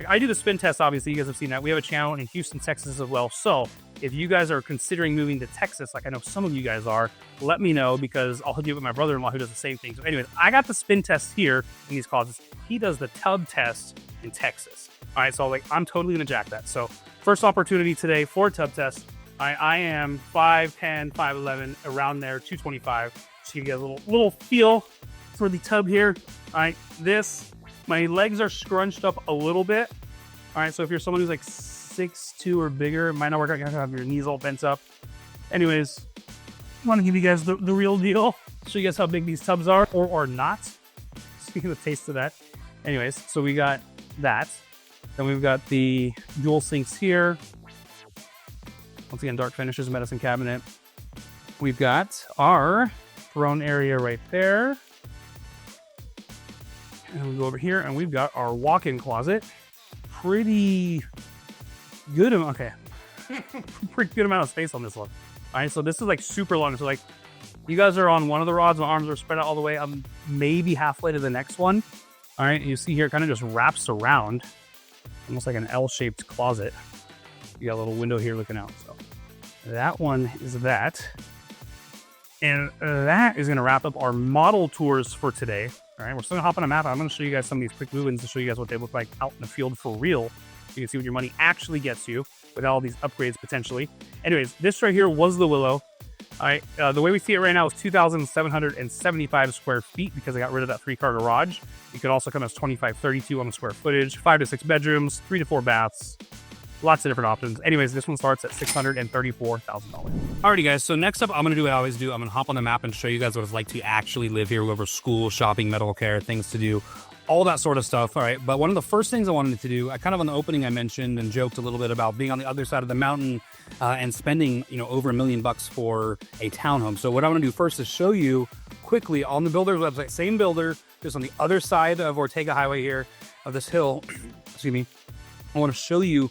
I do the spin test. Obviously, you guys have seen that. We have a channel in Houston, Texas as well. So if you guys are considering moving to Texas, like I know some of you guys are, let me know because I'll hook you up with my brother-in-law who does the same thing. So anyways, I got the spin test here in these closets. He does the tub test in Texas. All right, so like I'm totally gonna jack that. So first opportunity today for a tub test. I am 5'10", 5'11", around there, 225. So you get a little feel for the tub here. All right, my legs are scrunched up a little bit. All right, so if you're someone who's like 6'2" or bigger, it might not work out. You have to have your knees all bent up. Anyways, I want to give you guys the real deal. Show you guys how big these tubs are or not. Speaking of the taste of that. Anyways, so we got that. Then we've got the dual sinks here. Once again, dark finishes, medicine cabinet. We've got our throne area right there. And we'll go over here and we've got our walk-in closet. Pretty good. Okay. Pretty good amount of space on this one. All right. So this is like super long. So like you guys are on one of the rods. My arms are spread out all the way. I'm maybe halfway to the next one. All right. You see here, it kind of just wraps around almost like an L-shaped closet. You got a little window here looking out. So that one is that. And that is going to wrap up our model tours for today. All right, we're still going to hop on a map. I'm going to show you guys some of these quick move-ins to show you guys what they look like out in the field for real. So you can see what your money actually gets you with all these upgrades potentially. Anyways, this right here was the Willow. All right, the way we see it right now is 2,775 square feet because I got rid of that 3-car garage. You could also come as 2,532 on the square footage, 5 to 6 bedrooms, 3 to 4 baths. Lots of different options. Anyways, this one starts at $634,000. Alrighty, guys. So next up, I'm going to do what I always do. I'm going to hop on the map and show you guys what it's like to actually live here. Go over school, shopping, medical care, things to do, all that sort of stuff. All right. But one of the first things I wanted to do, I kind of on the opening, I mentioned and joked a little bit about being on the other side of the mountain and spending, over $1 million for a townhome. So what I want to do first is show you quickly on the builder's website, same builder, just on the other side of Ortega Highway here, of this hill, excuse me. I want to show you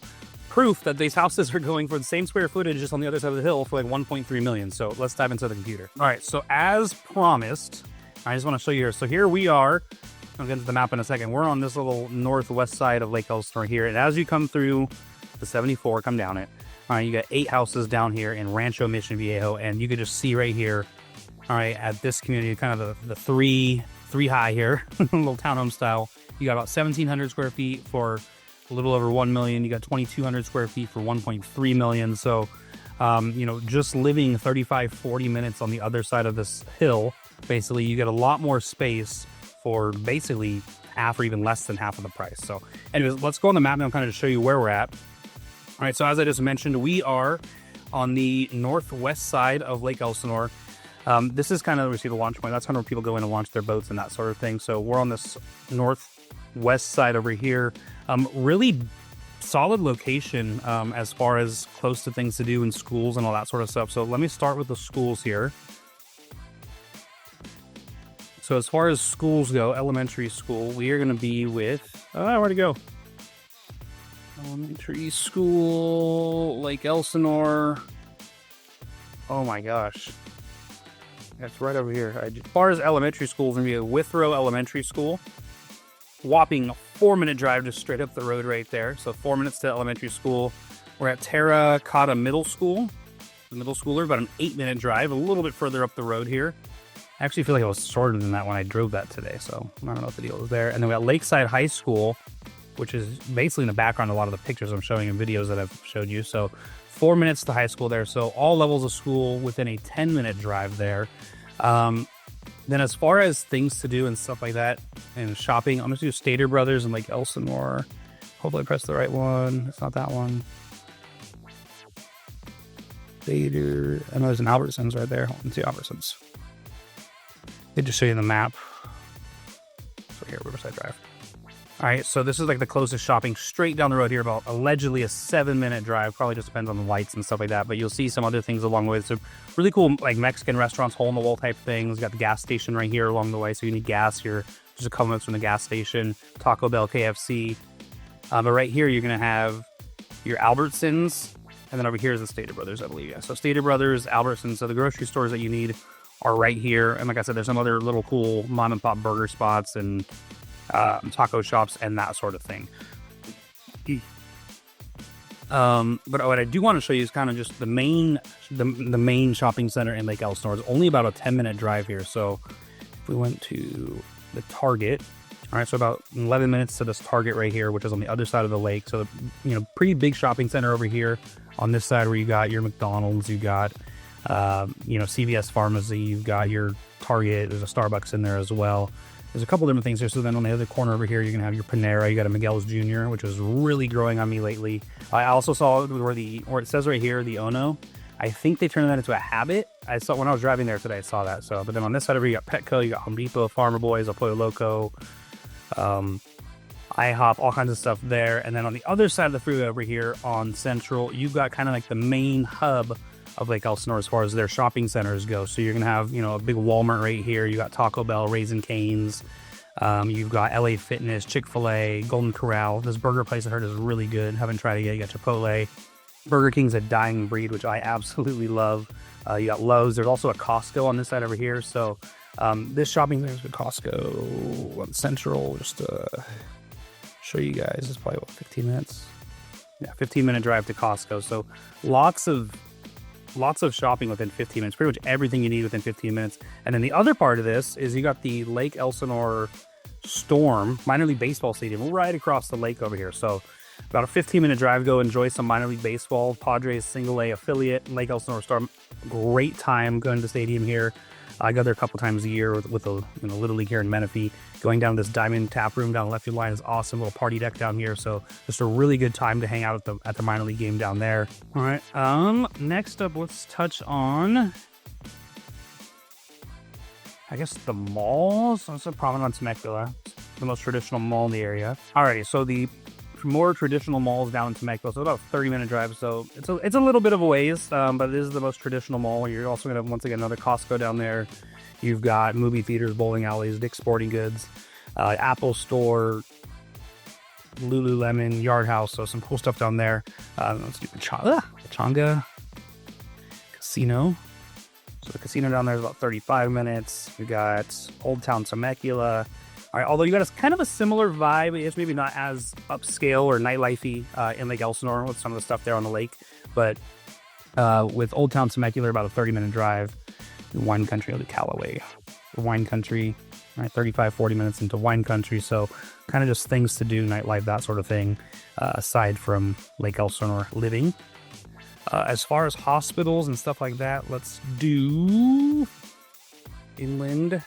proof that these houses are going for the same square footage just on the other side of the hill for like 1.3 million. So let's dive into the computer. All right, so as promised, I just want to show you here. So here we are. I'll get into the map in a second. We're on this little northwest side of Lake Elsinore here. And as you come through the 74, come down it. All right, you got 8 houses down here in Rancho Mission Viejo. And you can just see right here, all right, at this community, kind of the three high here, little townhome style. You got about 1,700 square feet for a little over 1 million. You got 2,200 square feet for 1.3 million. So, you know, just living 35, 40 minutes on the other side of this hill, basically, you get a lot more space for basically half or even less than half of the price. So anyways, let's go on the map now kind of to show you where we're at. All right, so as I just mentioned, we are on the northwest side of Lake Elsinore. This is kind of where we see the launch point. That's kind of where people go in and launch their boats and that sort of thing. So we're on this northwest side over here. Really solid location as far as close to things to do in schools and all that sort of stuff. So let me start with the schools here. So as far as schools go, elementary school, we are going to be with, where'd it go? Elementary school, Lake Elsinore. Oh my gosh. That's right over here. As far as elementary schools, we're going to be at Withrow Elementary School. Whopping 4-minute drive just straight up the road right there. So 4 minutes to elementary school. We're at Terra Cotta Middle School. The middle schooler, about an 8-minute drive, a little bit further up the road here. I actually feel like it was shorter than that when I drove that today, so I don't know what the deal is there. And then we got Lakeside High School, which is basically in the background, a lot of the pictures I'm showing and videos that I've showed you. So 4 minutes to high school there. So all levels of school within a 10-minute drive there. Then as far as things to do and stuff like that and shopping, I'm going to do Stater Brothers and Lake Elsinore. Hopefully I pressed the right one. It's not that one. Stater. I know there's an Albertsons right there. Let's see Albertsons. They just show you the map. So here, Riverside Drive. All right, so this is like the closest shopping straight down the road here, about allegedly a 7-minute drive. Probably just depends on the lights and stuff like that, but you'll see some other things along the way. So really cool, like Mexican restaurants, hole-in-the-wall type things. You got the gas station right here along the way, so you need gas here. Just a couple minutes from the gas station. Taco Bell, KFC. But right here, you're going to have your Albertsons, and then over here is the Stater Brothers, I believe. Yeah, so Stater Brothers, Albertsons, so the grocery stores that you need are right here. And like I said, there's some other little cool mom and pop burger spots and taco shops and that sort of thing. But what I do want to show you is kind of just the main shopping center in Lake Elsinore. It's only about a 10-minute drive here. So if we went to the Target, all right, so about 11 minutes to this Target right here, which is on the other side of the lake. So, you know, pretty big shopping center over here on this side where you got your McDonald's, you got you know, CVS Pharmacy, you've got your Target, there's a Starbucks in there as well. There's a couple different things here. So then on the other corner over here, you're gonna have your Panera, you got a Miguel's Jr., which is really growing on me lately. I also saw where it says right here, the Ono. I think they turned that into a Habit. I saw when I was driving there today, I saw that. So, but then on this side over here, you got Petco, you got Home Depot, Farmer Boys, El Pollo Loco, IHOP, all kinds of stuff there. And then on the other side of the freeway over here on Central, you've got kind of like the main hub of Lake Elsinore as far as their shopping centers go. So you're gonna have, you know, a big Walmart right here. You got Taco Bell, Raising Cane's. You've got LA Fitness, Chick-fil-A, Golden Corral. This burger place I heard is really good. Haven't tried it yet. You got Chipotle. Burger King's a dying breed, which I absolutely love. You got Lowe's. There's also a Costco on this side over here. So this shopping center is a Costco on Central. Just to show you guys, it's probably what, 15 minutes. Yeah, 15-minute drive to Costco. So lots of shopping within 15 minutes, pretty much everything you need within 15 minutes. And then the other part of this is you got the Lake Elsinore Storm minor league baseball stadium right across the lake over here. So about a 15-minute drive, go enjoy some minor league baseball. Padres single A affiliate, Lake Elsinore Storm. Great time going to the stadium here. I go there a couple times a year with a Little League here in Menifee. Going down this Diamond Tap Room down the left field line is awesome. Little party deck down here. So just a really good time to hang out at the minor league game down there. All right. Next up, let's touch on, I guess, the malls. So it's a Promenade Temecula, the most traditional mall in the area. Alrighty, so the more traditional malls down in Temecula, so about a 30-minute drive. So it's a little bit of a ways, but it is the most traditional mall. You're also gonna have, once again, another Costco down there. You've got movie theaters, bowling alleys, Dick's Sporting Goods, Apple Store, Lululemon, Yard House, so some cool stuff down there. Let's do Pechanga Casino. So the casino down there is about 35 minutes. We got Old Town Temecula. All right, although you got kind of a similar vibe, it's maybe not as upscale or nightlifey in Lake Elsinore with some of the stuff there on the lake, but with Old Town Temecula, about a 30-minute drive. Wine Country, I'll do Callaway. Wine Country, all right, 35, 40 minutes into Wine Country, so kind of just things to do, nightlife, that sort of thing, aside from Lake Elsinore living. As far as hospitals and stuff like that, let's do Inland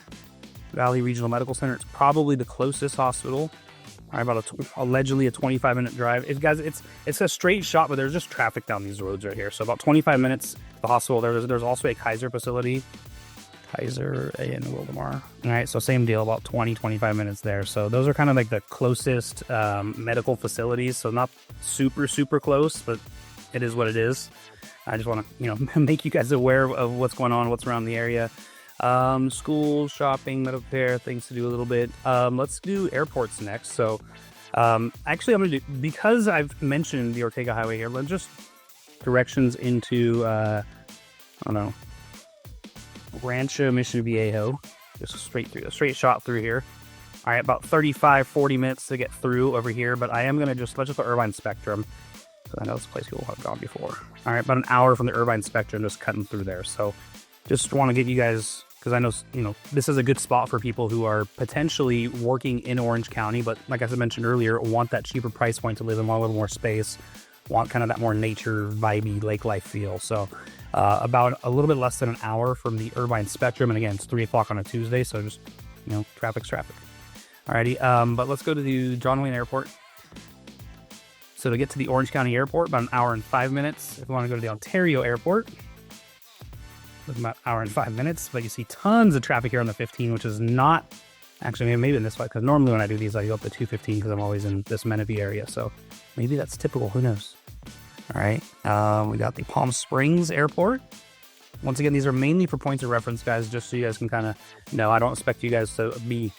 Valley Regional Medical Center. It's probably the closest hospital. All right, about allegedly a 25-minute drive. It's a straight shot, but there's just traffic down these roads right here. So about 25 minutes to the hospital. There's also a Kaiser facility. Kaiser in Wildomar. All right, so same deal, about 25 minutes there. So those are kind of like the closest medical facilities. So not super close, but it is what it is. I just want to, make you guys aware of what's going on, what's around the area. School, shopping, medical care, things to do a little bit. Let's do airports next. So, actually I'm going to do, because I've mentioned the Ortega Highway here, let's just directions into, I don't know, Rancho Mission Viejo, just straight through, a straight shot through here. All right, about 35, 40 minutes to get through over here, but I am going to let's just go Irvine Spectrum. I know this place people have gone before. All right, about an hour from the Irvine Spectrum, just cutting through there. So just want to give you guys, because I know, this is a good spot for people who are potentially working in Orange County, but like I mentioned earlier, want that cheaper price point to live in, want a little more space, want kind of that more nature, vibey, lake life feel. So about a little bit less than an hour from the Irvine Spectrum. And again, it's 3 o'clock on a Tuesday, so just, traffic's traffic. Alrighty, but let's go to the John Wayne Airport. So to get to the Orange County Airport, about an hour and 5 minutes. If you want to go to the Ontario Airport, about an hour and 5 minutes. But you see tons of traffic here on the 15, which is not, actually maybe in this way, because normally when I do these, I go up to 215 because I'm always in this Menifee area. So maybe that's typical, who knows? All right, we got the Palm Springs Airport. Once again, these are mainly for points of reference, guys, just so you guys can kind of know. I don't expect you guys to be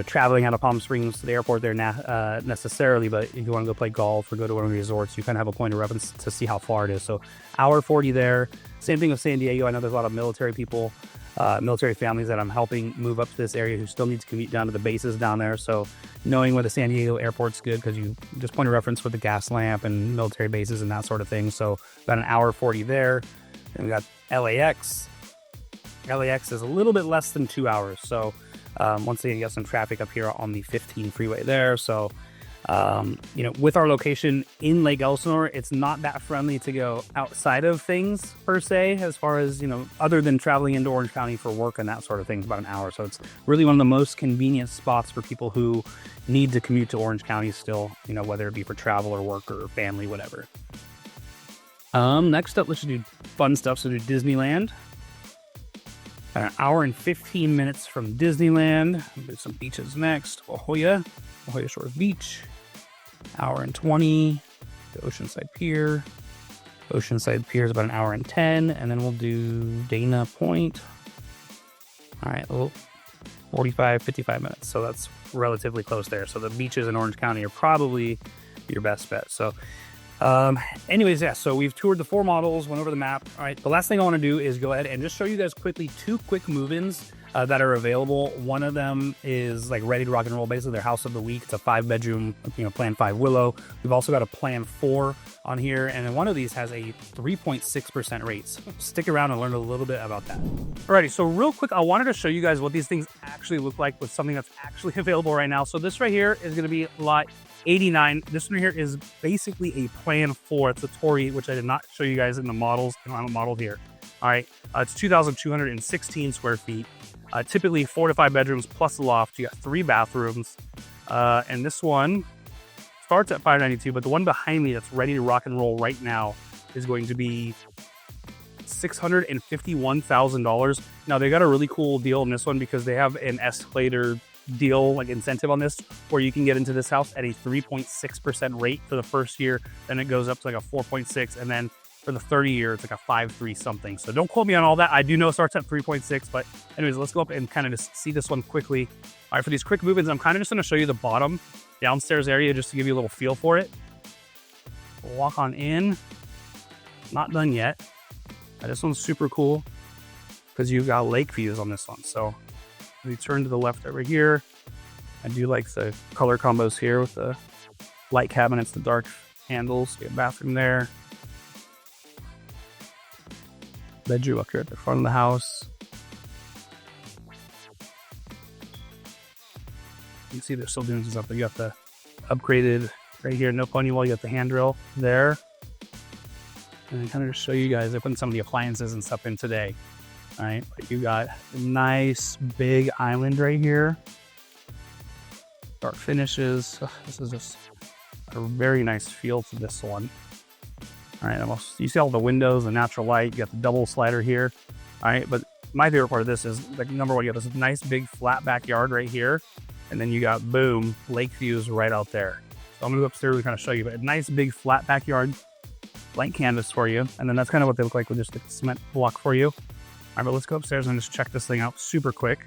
traveling out of Palm Springs to the airport there necessarily, but if you want to go play golf or go to one of the resorts, you kind of have a point of reference to see how far it is. So hour 40 there. Same thing with San Diego. I know there's a lot of military people, military families that I'm helping move up to this area who still need to commute down to the bases down there. So knowing where the San Diego airport's good, because you just point of reference with the gas lamp and military bases and that sort of thing. So about an hour 40 there. Then we got LAX. LAX is a little bit less than 2 hours. So once again, you got some traffic up here on the 15 freeway there. So, with our location in Lake Elsinore, it's not that friendly to go outside of things per se, as far as, other than traveling into Orange County for work and that sort of thing, about an hour. So it's really one of the most convenient spots for people who need to commute to Orange County still, whether it be for travel or work or family, whatever. Next up, let's just do fun stuff. So do Disneyland. An hour and 15 minutes from Disneyland. Do some beaches next. La Jolla Shores Beach. Hour and 20. The Oceanside Pier. Oceanside Pier is about an hour and 10. And then we'll do Dana Point. All right, 45, 55 minutes. So that's relatively close there. So the beaches in Orange County are probably your best bet. So anyways, yeah, so we've toured the 4 models, went over the map. All right, the last thing I want to do is go ahead and just show you guys quickly 2 quick move-ins that are available. One of them is like ready to rock and roll, basically their house of the week. It's a 5-bedroom, Plan 5 Willow. We've also got a Plan 4 on here, and then one of these has a 3.6% rate. So stick around and learn a little bit about that. Alrighty, so real quick, I wanted to show you guys what these things actually look like with something that's actually available right now. So this right here is going to be lot 89. This one here is basically a Plan 4. It's a Torrey, which I did not show you guys in the models. I don't have a model here. All right, it's 2,216 square feet. Typically 4 to 5 bedrooms plus a loft. You got 3 bathrooms. And this one starts at $592, but the one behind me that's ready to rock and roll right now is going to be $651,000. Now they got a really cool deal in this one because they have an escalator deal, like incentive on this, where you can get into this house at a 3.6% rate for the first year. Then it goes up to like a 4.6, and then for the 30 year, it's like a 5.3 something. So don't quote me on all that. I do know it starts at 3.6, but anyways, let's go up and kind of just see this one quickly. All right, for these quick movements, I'm kind of just going to show you the bottom downstairs area just to give you a little feel for it. We'll walk on in. Not done yet. This one's super cool because you've got lake views on this one. So we turn to the left over here. I do like the color combos here with the light cabinets, the dark handles. You get a bathroom there. Bedroom up here at the front of the house. You can see they're still doing some stuff, but you got the upgraded right here, no pony wall. You got the handrail there. And I kind of just show you guys, they're putting some of the appliances and stuff in today. All right, but you got a nice big island right here. Dark finishes. This is just a very nice feel to this one. All right, you see all the windows, the natural light. You got the double slider here. All right, but my favorite part of this is, like, number one, you got this nice big flat backyard right here. And then you got, boom, lake views right out there. So I'm gonna go upstairs and kind of show you, but a nice big flat backyard, blank canvas for you. And then that's kind of what they look like with just a cement block for you. All right, but let's go upstairs and just check this thing out super quick.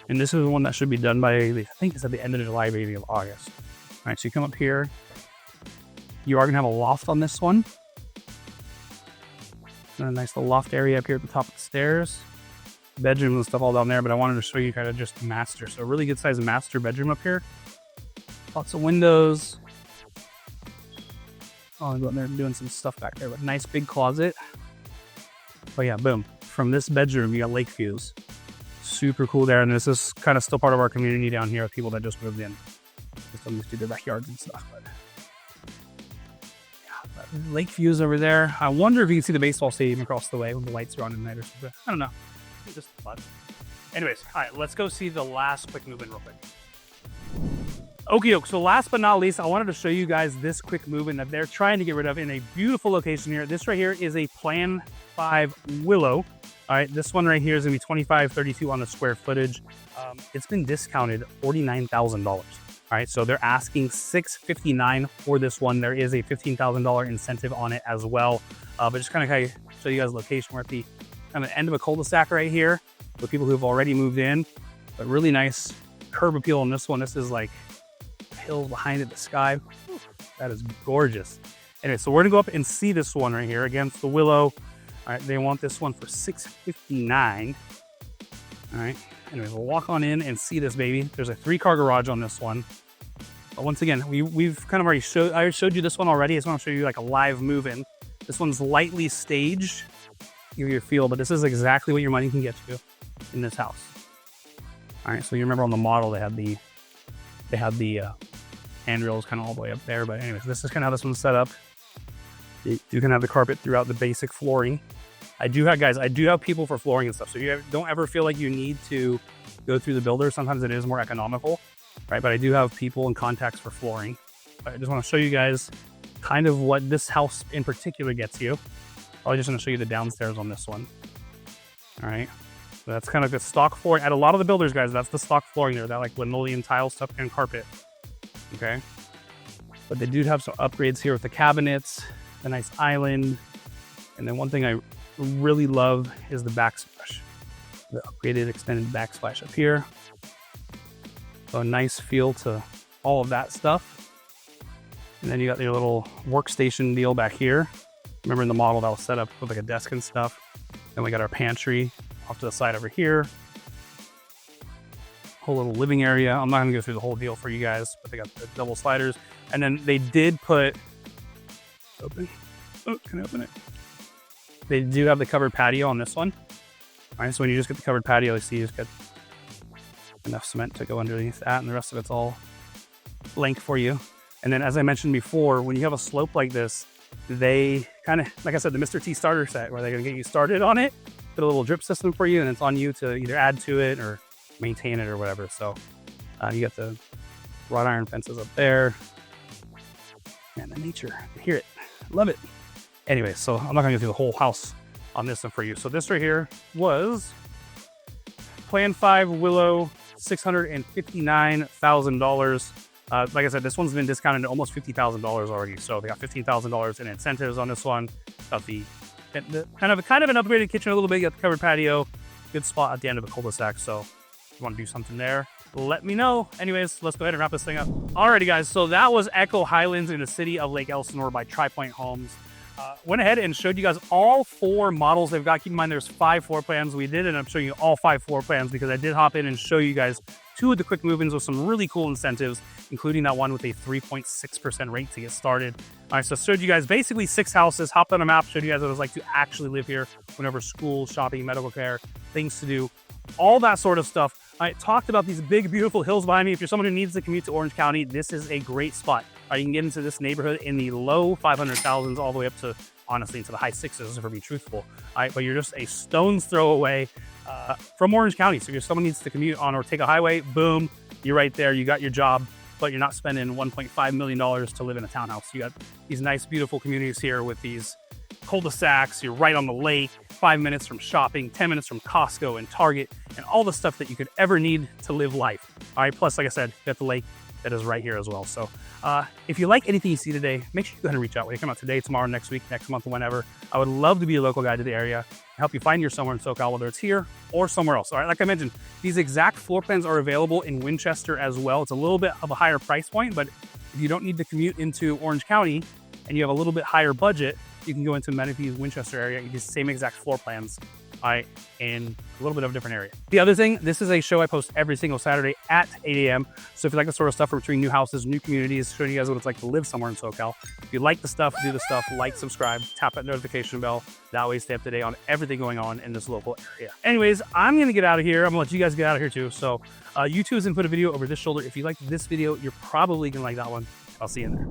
And this is the one that should be done by, I think it's at the end of July, maybe of August. All right, so you come up here. You are gonna have a loft on this one. And a nice little loft area up here at the top of the stairs. Bedrooms and stuff all down there, but I wanted to show you kind of just the master. So a really good sized master bedroom up here. Lots of windows. Oh, I'm going there and doing some stuff back there, but nice big closet. But yeah, boom. From this bedroom, you got lake views. Super cool there. And this is kind of still part of our community down here with people that just moved in. Just don't used to their backyards and stuff. But yeah, lake views over there. I wonder if you can see the baseball stadium across the way when the lights are on at night or something. I don't know. It's just fun. Anyways, all right, let's go see the last quick move-in real quick. Okie doke. So last but not least, I wanted to show you guys this quick move-in that they're trying to get rid of in a beautiful location here. This right here is a Plan 5 Willow. All right, this one right here is gonna be $25.32 on the square footage. It's been discounted $49,000. All right, so they're asking $659 for this one. There is a $15,000 incentive on it as well. But just kind of show you guys the location. We're at the kind of end of a cul-de-sac right here with people who've already moved in. But really nice curb appeal on this one. This is like hill behind it, the sky. Whew, that is gorgeous. Anyway, so we're gonna go up and see this one right here against the Willow. All right, they want this one for $659. All right, anyway, we'll walk on in and see this baby. There's a 3-car garage on this one. But once again, we've kind of already I showed you this one already. I just want to show you like a live move-in. This one's lightly staged, give you a feel, but this is exactly what your money can get you in this house. All right, so you remember on the model they had the handrails kind of all the way up there. But anyways, this is kind of how this one's set up. You can have the carpet throughout the basic flooring. I do have people for flooring and stuff, so you don't ever feel like you need to go through the builder. Sometimes it is more economical, right? But I do have people and contacts for flooring. But I just want to show you guys kind of what this house in particular gets you. I'm just going to show you the downstairs on this one. All right, so that's kind of the stock flooring. At a lot of the builders, guys, that's the stock flooring there, that like linoleum tile stuff and carpet. Okay, but they do have some upgrades here with the cabinets, the nice island, and then one thing I really love is the backsplash, the upgraded extended backsplash up here. So a nice feel to all of that stuff. And then you got your little workstation deal back here. Remember in the model that was set up with like a desk and stuff. Then we got our pantry off to the side over here. Whole little living area. I'm not gonna go through the whole deal for you guys, but they got the double sliders. And then they did put, open. Oh, can I open it? They do have the covered patio on this one. All right, so when you just get the covered patio, you see you just get enough cement to go underneath that, and the rest of it's all blank for you. And then, as I mentioned before, when you have a slope like this, they kind of, like I said, the Mr. T starter set, where they're gonna get you started on it, put a little drip system for you, and it's on you to either add to it or maintain it or whatever. So you got the wrought iron fences up there. Man, the nature, I hear it, love it. Anyway, so I'm not gonna go through the whole house on this one for you. So this right here was Plan 5 Willow, $659,000. Like I said, this one's been discounted to almost $50,000 already. So they got $15,000 in incentives on this one. Got the kind of an upgraded kitchen a little bit. You got the covered patio. Good spot at the end of a cul-de-sac. So if you want to do something there, let me know. Anyways, let's go ahead and wrap this thing up. Alrighty, guys. So that was Echo Highlands in the city of Lake Elsinore by Tri Pointe Homes. Went ahead and showed you guys all 4 models they've got. Keep in mind, there's 5 floor plans. We did end up showing you all 5 floor plans because I did hop in and show you guys 2 of the quick move-ins with some really cool incentives, including that one with a 3.6% rate to get started. All right, so showed you guys basically 6 houses, hopped on a map, showed you guys what it was like to actually live here, whenever school, shopping, medical care, things to do, all that sort of stuff. I talked about these big, beautiful hills behind me. If you're someone who needs to commute to Orange County, this is a great spot. You can get into this neighborhood in the low 500,000s all the way up to, honestly, into the high 6s, if we're being truthful. But you're just a stone's throw away from Orange County. So if someone needs to commute on Ortega Highway, boom, you're right there. You got your job, but you're not spending $1.5 million to live in a townhouse. You got these nice, beautiful communities here with these cul-de-sacs. You're right on the lake, 5 minutes from shopping, 10 minutes from Costco and Target, and all the stuff that you could ever need to live life. All right, plus, like I said, you got the lake that is right here as well. So if you like anything you see today, make sure you go ahead and reach out. Whether you come out today, tomorrow, next week, next month, whenever. I would love to be a local guide to the area and help you find your somewhere in SoCal, whether it's here or somewhere else. All right, like I mentioned, these exact floor plans are available in Winchester as well. It's a little bit of a higher price point, but if you don't need to commute into Orange County and you have a little bit higher budget, you can go into Menifee's Winchester area, you get the same exact floor plans in a little bit of a different area. The other thing, this is a show I post every single Saturday at 8 a.m. So if you like the sort of stuff between new houses, new communities, showing you guys what it's like to live somewhere in SoCal, if you like the stuff, do the stuff, like, subscribe, tap that notification bell. That way you stay up to date on everything going on in this local area. Anyways, I'm going to get out of here. I'm going to let you guys get out of here too. So YouTube has input a video over this shoulder. If you liked this video, you're probably going to like that one. I'll see you in there.